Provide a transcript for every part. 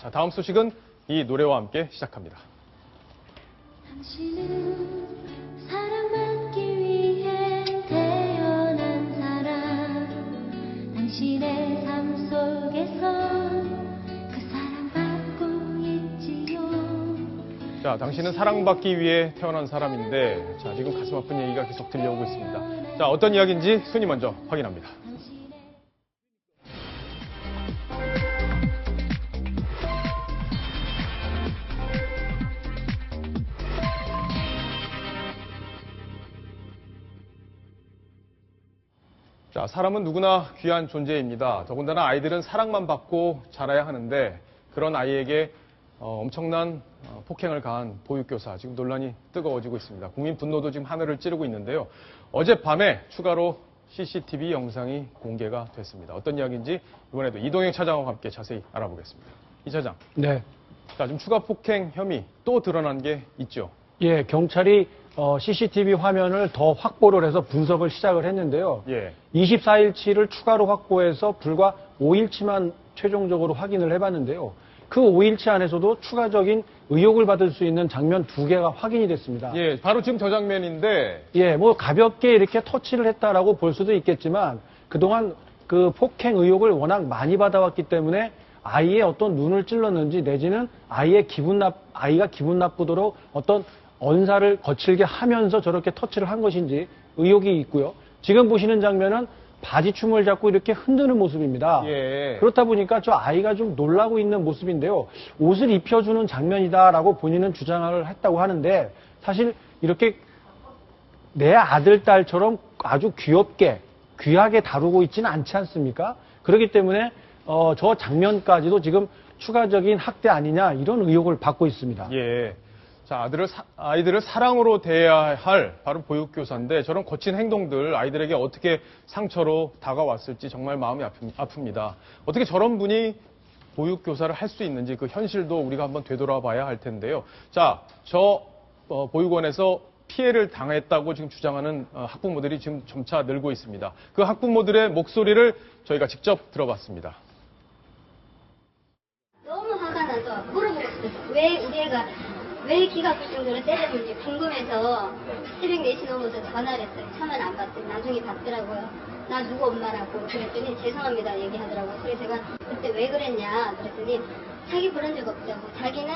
자, 다음 소식은 이 노래와 함께 시작합니다. 당신은 사랑받기 위해 태어난 사람, 당신의 삶 속에서 그 사랑받고 있지요. 자, 당신은 사랑받기 위해 태어난 사람인데, 자, 지금 가슴 아픈 얘기가 계속 들려오고 있습니다. 자, 어떤 이야기인지 순위 먼저 확인합니다. 자, 사람은 누구나 귀한 존재입니다. 더군다나 아이들은 사랑만 받고 자라야 하는데 그런 아이에게 엄청난 폭행을 가한 보육교사, 지금 논란이 뜨거워지고 있습니다. 국민 분노도 지금 하늘을 찌르고 있는데요. 어젯밤에 추가로 CCTV 영상이 공개가 됐습니다. 어떤 이야기인지 이번에도 이동영 차장과 함께 자세히 알아보겠습니다. 이 차장. 네. 자, 지금 추가 폭행 혐의 또 드러난 게 있죠. 예, 경찰이 CCTV 화면을 더 확보를 해서 분석을 시작을 했는데요. 예. 24일치를 추가로 확보해서 불과 5일치만 최종적으로 확인을 해봤는데요. 그 5일치 안에서도 추가적인 의혹을 받을 수 있는 장면 2개가 확인이 됐습니다. 예, 바로 지금 저 장면인데. 예, 뭐 가볍게 이렇게 터치를 했다라고 볼 수도 있겠지만 그동안 그 폭행 의혹을 워낙 많이 받아왔기 때문에 아이의 어떤 눈을 찔렀는지 내지는 아이가 기분 나쁘도록 어떤 언사를 거칠게 하면서 저렇게 터치를 한 것인지 의혹이 있고요. 지금 보시는 장면은 바지춤을 잡고 이렇게 흔드는 모습입니다. 예. 그렇다 보니까 저 아이가 좀 놀라고 있는 모습인데요. 옷을 입혀주는 장면이다라고 본인은 주장을 했다고 하는데 사실 이렇게 내 아들, 딸처럼 아주 귀엽게, 귀하게 다루고 있지는 않지 않습니까? 그렇기 때문에 저 장면까지도 지금 추가적인 학대 아니냐 이런 의혹을 받고 있습니다. 예. 자, 아이들을 사랑으로 대해야 할 바로 보육교사인데 저런 거친 행동들 아이들에게 어떻게 상처로 다가왔을지 정말 마음이 아픕니다. 어떻게 저런 분이 보육교사를 할 수 있는지 그 현실도 우리가 한번 되돌아봐야 할 텐데요. 자, 보육원에서 피해를 당했다고 지금 주장하는 학부모들이 지금 점차 늘고 있습니다. 그 학부모들의 목소리를 저희가 직접 들어봤습니다. 너무 화가 나서 물어보고 싶었어. 왜 우리 애가 왜 기가 불정도로 때렸는지 궁금해서 새벽 4시 넘어서 전화를 했어요. 처음엔 안 받더니 나중에 받더라고요. 나 누구 엄마라고 그랬더니 죄송합니다 얘기하더라고요. 그래서 제가 그때 왜 그랬냐 그랬더니 자기 그런 적 없다고. 자기는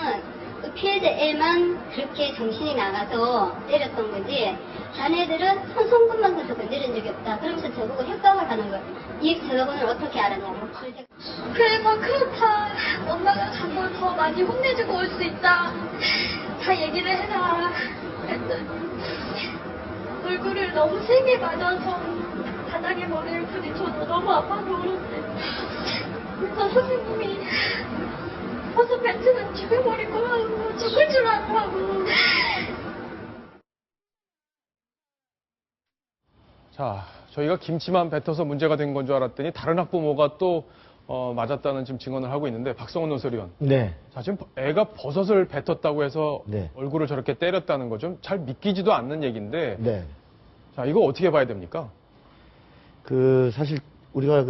그 피해자 애만 그렇게 정신이 나가서 때렸던 거지 자네들은 손금만 서서 건드린 적이 없다. 그러면서 저보고 협박을 하는 거예요. 이 전화번호를 어떻게 알았냐고. 그래서 그렇다. 엄마가 자꾸 더 많이 혼내주고 올 수 있다. 다 얘기를 해라. 그랬더니 얼굴을 너무 세게 맞아서 바닥에 머리를 부딪혀서 너무 아파서 그런데 그래서 선생님이 벌써 벤츠는 죽여버릴 거라고 죽을 줄 알라고. 자, 저희가 김치만 뱉어서 문제가 된 건 줄 알았더니 다른 학부모가 또 맞았다는 지금 증언을 하고 있는데 박성원 논설위원. 네. 자, 지금 애가 버섯을 뱉었다고 해서 네. 얼굴을 저렇게 때렸다는 거 좀 잘 믿기지도 않는 얘기인데. 네. 자, 이거 어떻게 봐야 됩니까? 사실 우리가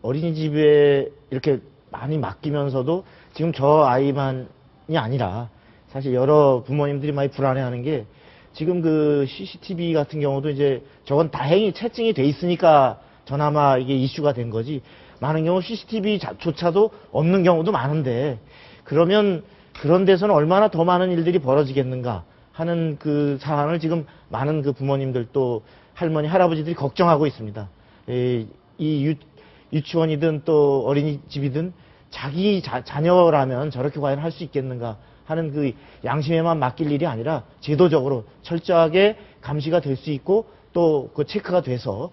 어린이집에 이렇게 많이 맡기면서도 지금 저 아이만이 아니라 사실 여러 부모님들이 많이 불안해하는 게 지금 CCTV 같은 경우도 이제 저건 다행히 채증이 돼 있으니까 전아마 이게 이슈가 된 거지 많은 경우 CCTV조차도 없는 경우도 많은데 그러면 그런 데서는 얼마나 더 많은 일들이 벌어지겠는가 하는 그 사안을 지금 많은 그 부모님들 또 할머니, 할아버지들이 걱정하고 있습니다. 이 유치원이든 또 어린이집이든 자기 자녀라면 저렇게 과연 할 수 있겠는가 하는 그 양심에만 맡길 일이 아니라 제도적으로 철저하게 감시가 될 수 있고 또 그 체크가 돼서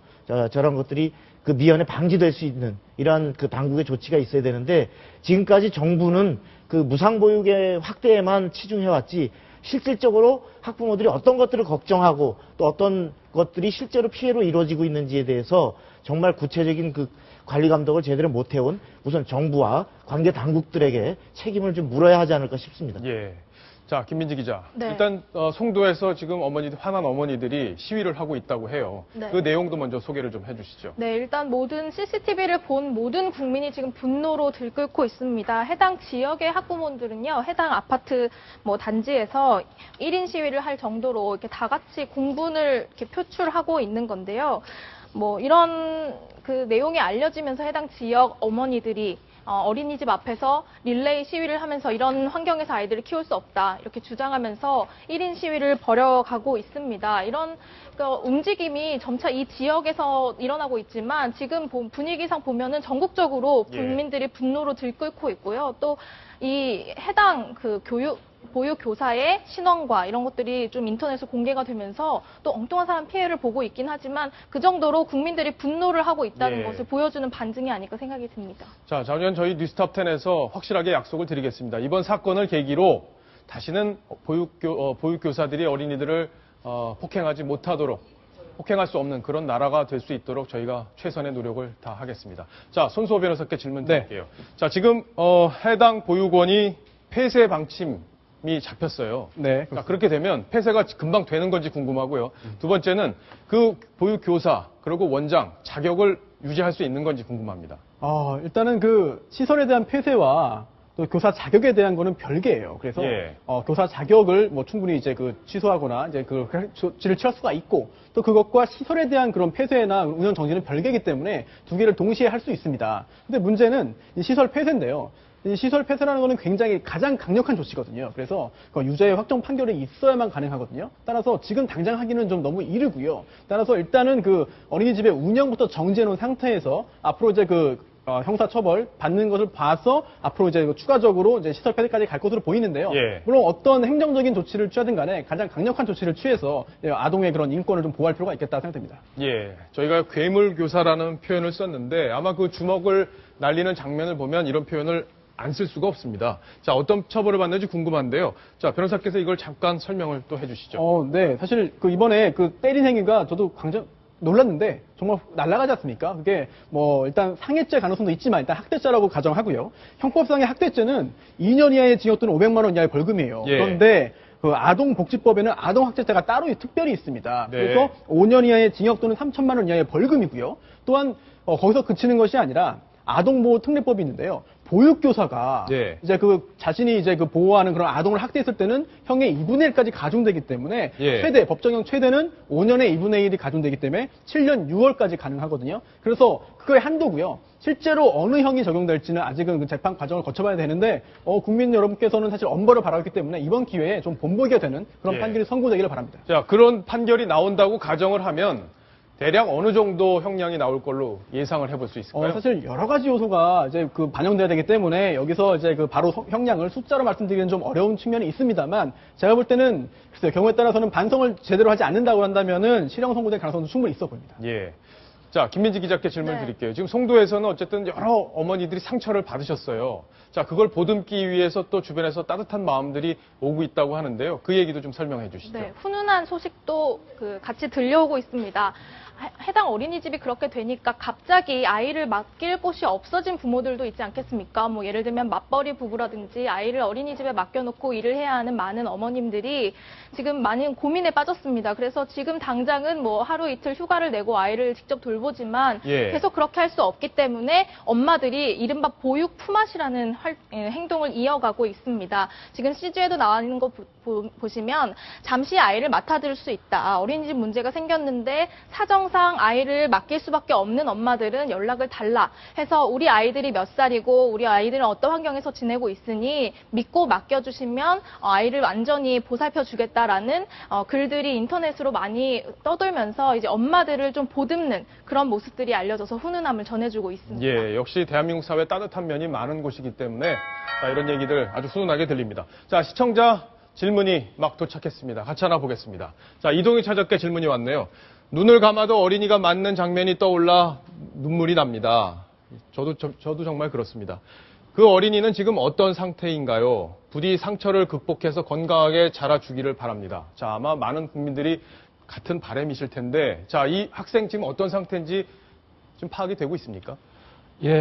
저런 것들이 그 미연에 방지될 수 있는 이러한 그 당국의 조치가 있어야 되는데 지금까지 정부는 그 무상보육의 확대에만 치중해왔지 실질적으로 학부모들이 어떤 것들을 걱정하고 또 어떤 것들이 실제로 피해로 이루어지고 있는지에 대해서 정말 구체적인 그 관리 감독을 제대로 못해온 우선 정부와 관계 당국들에게 책임을 좀 물어야 하지 않을까 싶습니다. 예. 자, 김민지 기자. 네. 일단 송도에서 지금 화난 어머니들이 시위를 하고 있다고 해요. 네. 그 내용도 먼저 소개를 좀 해주시죠. 네, 일단 모든 CCTV를 본 모든 국민이 지금 분노로 들끓고 있습니다. 해당 지역의 학부모들은요, 해당 아파트 단지에서 1인 시위를 할 정도로 이렇게 다 같이 공분을 이렇게 표출하고 있는 건데요. 이런 그 내용이 알려지면서 해당 지역 어머니들이 어린이집 앞에서 릴레이 시위를 하면서 이런 환경에서 아이들을 키울 수 없다 이렇게 주장하면서 1인 시위를 벌여가고 있습니다. 이런 움직임이 점차 이 지역에서 일어나고 있지만 지금 분위기상 보면은 전국적으로 국민들이 분노로 들끓고 있고요. 또 이 해당 그 보육 교사의 신원과 이런 것들이 좀 인터넷에 공개가 되면서 또 엉뚱한 사람 피해를 보고 있긴 하지만 그 정도로 국민들이 분노를 하고 있다는 것을 보여주는 반증이 아닐까 생각이 듭니다. 자, 자주현 저희 뉴스톱10에서 확실하게 약속을 드리겠습니다. 이번 사건을 계기로 다시는 보육교사들이 어린이들을 폭행하지 못하도록 폭행할 수 없는 그런 나라가 될 수 있도록 저희가 최선의 노력을 다하겠습니다. 자, 손수호 변호사께 질문 드릴게요. 자, 지금 해당 보육원이 폐쇄 방침이 잡혔어요. 네. 자, 그렇게 되면 폐쇄가 금방 되는 건지 궁금하고요. 두 번째는 그 보육교사 그리고 원장 자격을 유지할 수 있는 건지 궁금합니다. 일단은 그 시설에 대한 폐쇄와 또 교사 자격에 대한 거는 별개예요. 그래서 교사 자격을 충분히 이제 취소하거나 이제 조치를 취할 수가 있고 또 그것과 시설에 대한 그런 폐쇄나 운영 정지는 별개이기 때문에 두 개를 동시에 할 수 있습니다. 근데 문제는 이 시설 폐쇄인데요. 이 시설 폐쇄라는 거는 굉장히 가장 강력한 조치거든요. 그래서 유죄의 확정 판결이 있어야만 가능하거든요. 따라서 지금 당장 하기는 좀 너무 이르고요. 따라서 일단은 그 어린이집의 운영부터 정지해 놓은 상태에서 앞으로 이제 형사처벌 받는 것을 봐서 앞으로 이제 추가적으로 이제 시설 폐쇄까지 갈 것으로 보이는데요. 물론 어떤 행정적인 조치를 취하든 간에 가장 강력한 조치를 취해서 아동의 그런 인권을 좀 보호할 필요가 있겠다 생각됩니다. 저희가 괴물교사라는 표현을 썼는데 아마 그 주먹을 날리는 장면을 보면 이런 표현을 안 쓸 수가 없습니다. 자, 어떤 처벌을 받는지 궁금한데요. 자, 변호사께서 이걸 잠깐 설명을 또 해주시죠. 네. 사실 이번에 때린 행위가 저도 놀랐는데 정말 날아가지 않습니까? 그게 일단 상해죄 가능성도 있지만 일단 학대죄라고 가정하고요. 형법상의 학대죄는 2년 이하의 징역 또는 500만 원 이하의 벌금이에요. 그런데 아동복지법에는 아동학대죄가 따로 특별히 있습니다. 그래서 5년 이하의 징역 또는 3천만 원 이하의 벌금이고요. 또한 거기서 그치는 것이 아니라 아동보호특례법이 있는데요. 보육교사가 이제 자신이 이제 보호하는 그런 아동을 학대했을 때는 형의 2분의 1까지 가중되기 때문에 법정형 최대는 5년의 2분의 1이 가중되기 때문에 7년 6월까지 가능하거든요. 그래서 그거의 한도고요. 실제로 어느 형이 적용될지는 아직은 그 재판 과정을 거쳐봐야 되는데 국민 여러분께서는 사실 엄벌을 바라기 때문에 이번 기회에 좀 본보기가 되는 그런 판결이 선고되기를 바랍니다. 자, 그런 판결이 나온다고 가정을 하면 대략 어느 정도 형량이 나올 걸로 예상을 해볼 수 있을까요? 사실 여러 가지 요소가 이제 반영돼야 되기 때문에 여기서 이제 바로 형량을 숫자로 말씀드리기는 좀 어려운 측면이 있습니다만 제가 볼 때는 글쎄요, 경우에 따라서는 반성을 제대로 하지 않는다고 한다면은 실형 선고될 가능성도 충분히 있어 보입니다. 자, 김민지 기자께 질문 드릴게요. 지금 송도에서는 어쨌든 여러 어머니들이 상처를 받으셨어요. 자, 그걸 보듬기 위해서 또 주변에서 따뜻한 마음들이 오고 있다고 하는데요. 그 얘기도 좀 설명해 주시죠. 네, 훈훈한 소식도 같이 들려오고 있습니다. 해당 어린이집이 그렇게 되니까 갑자기 아이를 맡길 곳이 없어진 부모들도 있지 않겠습니까? 예를 들면 맞벌이 부부라든지 아이를 어린이집에 맡겨놓고 일을 해야 하는 많은 어머님들이 지금 많은 고민에 빠졌습니다. 그래서 지금 당장은 하루 이틀 휴가를 내고 아이를 직접 돌보지만 계속 그렇게 할 수 없기 때문에 엄마들이 이른바 보육 품앗이라는 행동을 이어가고 있습니다. 지금 CG에도 나와 있는 거 보시면 잠시 아이를 맡아들 수 있다. 어린이집 문제가 생겼는데 사정상 아이를 맡길 수밖에 없는 엄마들은 연락을 달라 해서 우리 아이들이 몇 살이고 우리 아이들은 어떤 환경에서 지내고 있으니 믿고 맡겨주시면 아이를 완전히 보살펴 주겠다라는 글들이 인터넷으로 많이 떠돌면서 이제 엄마들을 좀 보듬는 그런 모습들이 알려져서 훈훈함을 전해주고 있습니다. 역시 대한민국 사회 따뜻한 면이 많은 곳이기 때문에 이런 얘기들 아주 훈훈하게 들립니다. 자, 시청자 질문이 막 도착했습니다. 같이 하나 보겠습니다. 자, 이동희 차적께 질문이 왔네요. 눈을 감아도 어린이가 맞는 장면이 떠올라 눈물이 납니다. 저도 정말 그렇습니다. 그 어린이는 지금 어떤 상태인가요? 부디 상처를 극복해서 건강하게 자라주기를 바랍니다. 자, 아마 많은 국민들이 같은 바람이실 텐데, 자, 이 학생 지금 어떤 상태인지 좀 파악이 되고 있습니까?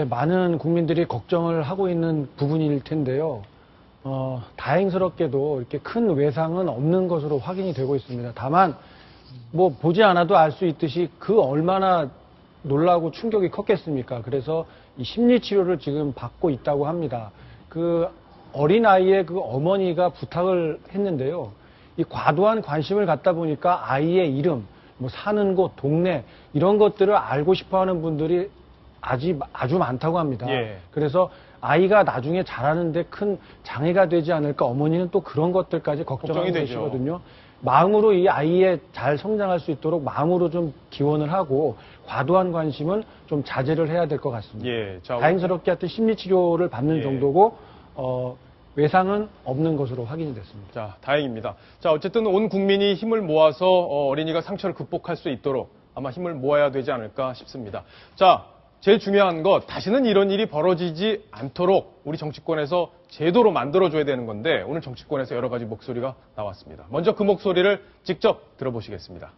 많은 국민들이 걱정을 하고 있는 부분일 텐데요. 다행스럽게도 이렇게 큰 외상은 없는 것으로 확인이 되고 있습니다. 다만 뭐 보지 않아도 알 수 있듯이 그 얼마나 놀라고 충격이 컸겠습니까? 그래서 이 심리 치료를 지금 받고 있다고 합니다. 그 어린 아이의 그 어머니가 부탁을 했는데요. 이 과도한 관심을 갖다 보니까 아이의 이름, 뭐 사는 곳, 동네 이런 것들을 알고 싶어하는 분들이 아주 많다고 합니다. 예. 그래서 아이가 나중에 자라는데 큰 장애가 되지 않을까 어머니는 또 그런 것들까지 걱정하고 걱정이 되죠. 계시거든요. 마음으로 이 아이의 잘 성장할 수 있도록 마음으로 좀 기원을 하고 과도한 관심은 좀 자제를 해야 될 것 같습니다. 예, 자, 다행스럽게 하여튼 심리 치료를 받는 예. 정도고 외상은 없는 것으로 확인이 됐습니다. 자, 다행입니다. 자, 어쨌든 온 국민이 힘을 모아서 어린이가 상처를 극복할 수 있도록 아마 힘을 모아야 되지 않을까 싶습니다. 자, 제일 중요한 것, 다시는 이런 일이 벌어지지 않도록 우리 정치권에서 제도로 만들어줘야 되는 건데 오늘 정치권에서 여러 가지 목소리가 나왔습니다. 먼저 그 목소리를 직접 들어보시겠습니다.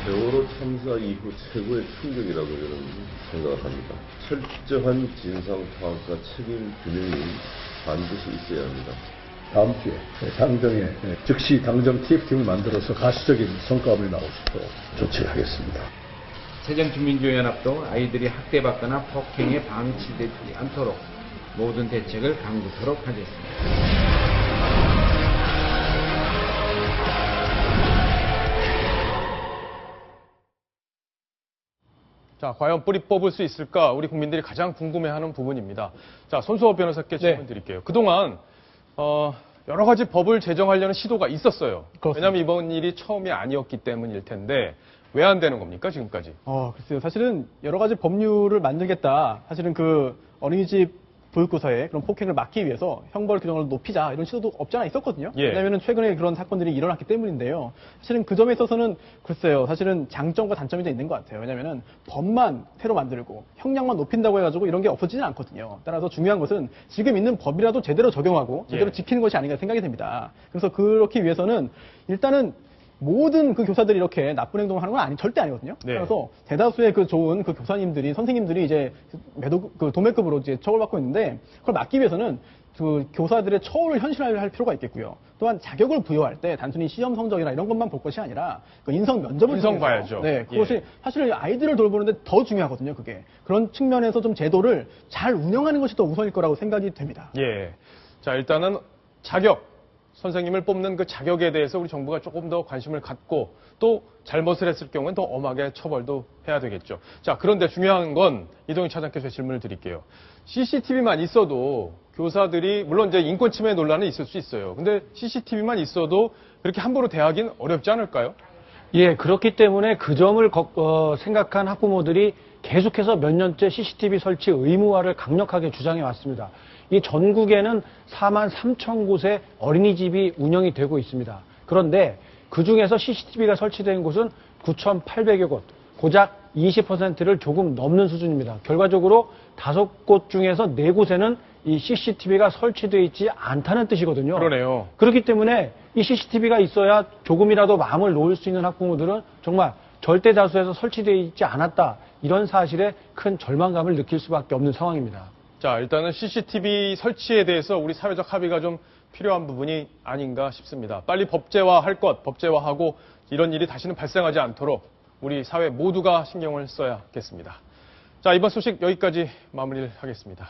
세월호 참사 이후 최고의 충격이라고 저는 생각을 합니다. 철저한 진상 파악과 책임 규명이 반드시 있어야 합니다. 다음 주에 당정에 즉시 당정 TF팀을 만들어서 가시적인 성과물 나올 수 있도록 조치를 하겠습니다. 새정치민주연합도 아이들이 학대받거나 폭행에 방치되지 않도록 모든 대책을 강구토록 하겠습니다. 자, 과연 뿌리 뽑을 수 있을까? 우리 국민들이 가장 궁금해하는 부분입니다. 자, 손수호 변호사께 질문 드릴게요. 그동안 여러 가지 법을 제정하려는 시도가 있었어요. 그렇습니다. 왜냐하면 이번 일이 처음이 아니었기 때문일 텐데 왜 안 되는 겁니까, 지금까지? 글쎄요. 사실은 여러 가지 법률을 만들겠다. 사실은 그 어린이집 보육교사의 그런 폭행을 막기 위해서 형벌 규정을 높이자 이런 시도도 없지 않아 있었거든요. 예. 왜냐하면 최근에 그런 사건들이 일어났기 때문인데요. 사실은 그 점에 있어서는 글쎄요. 사실은 장점과 단점이 좀 있는 것 같아요. 왜냐하면 법만 새로 만들고 형량만 높인다고 해가지고 이런 게 없어지지는 않거든요. 따라서 중요한 것은 지금 있는 법이라도 제대로 적용하고 제대로 예. 지키는 것이 아닌가 생각이 됩니다. 그래서 그렇기 위해서는 일단은 모든 그 교사들이 이렇게 나쁜 행동을 하는 건 절대 아니거든요. 네. 그래서 대다수의 그 좋은 그 교사님들이, 선생님들이 이제 도매급으로 이제 처벌받고 있는데 그걸 막기 위해서는 그 교사들의 처우를 현실화할 필요가 있겠고요. 또한 자격을 부여할 때 단순히 시험 성적이나 이런 것만 볼 것이 아니라 그 인성 면접을 인성 통해서 봐야죠. 네, 그것이 예. 사실 아이들을 돌보는데 더 중요하거든요. 그게 그런 측면에서 좀 제도를 잘 운영하는 것이 더 우선일 거라고 생각이 됩니다. 예. 자, 일단은 자격. 선생님을 뽑는 그 자격에 대해서 우리 정부가 조금 더 관심을 갖고 또 잘못을 했을 경우는 더 엄하게 처벌도 해야 되겠죠. 자, 그런데 중요한 건 이동희 차장께서 질문을 드릴게요. CCTV만 있어도 교사들이 물론 이제 인권 침해 논란은 있을 수 있어요. 근데 CCTV만 있어도 그렇게 함부로 대하기는 어렵지 않을까요? 예, 그렇기 때문에 그 점을 생각한 학부모들이 계속해서 몇 년째 CCTV 설치 의무화를 강력하게 주장해 왔습니다. 이 전국에는 4만 3천 곳의 어린이집이 운영이 되고 있습니다. 그런데 그 중에서 CCTV가 설치된 곳은 9,800여 곳, 고작 20%를 조금 넘는 수준입니다. 결과적으로 5곳 중에서 4곳에는 이 CCTV가 설치되어 있지 않다는 뜻이거든요. 그러네요. 그렇기 때문에 이 CCTV가 있어야 조금이라도 마음을 놓을 수 있는 학부모들은 정말 절대 다수에서 설치되어 있지 않았다. 이런 사실에 큰 절망감을 느낄 수밖에 없는 상황입니다. 자, 일단은 CCTV 설치에 대해서 우리 사회적 합의가 좀 필요한 부분이 아닌가 싶습니다. 빨리 법제화할 것, 법제화하고 이런 일이 다시는 발생하지 않도록 우리 사회 모두가 신경을 써야겠습니다. 자, 이번 소식 여기까지 마무리를 하겠습니다.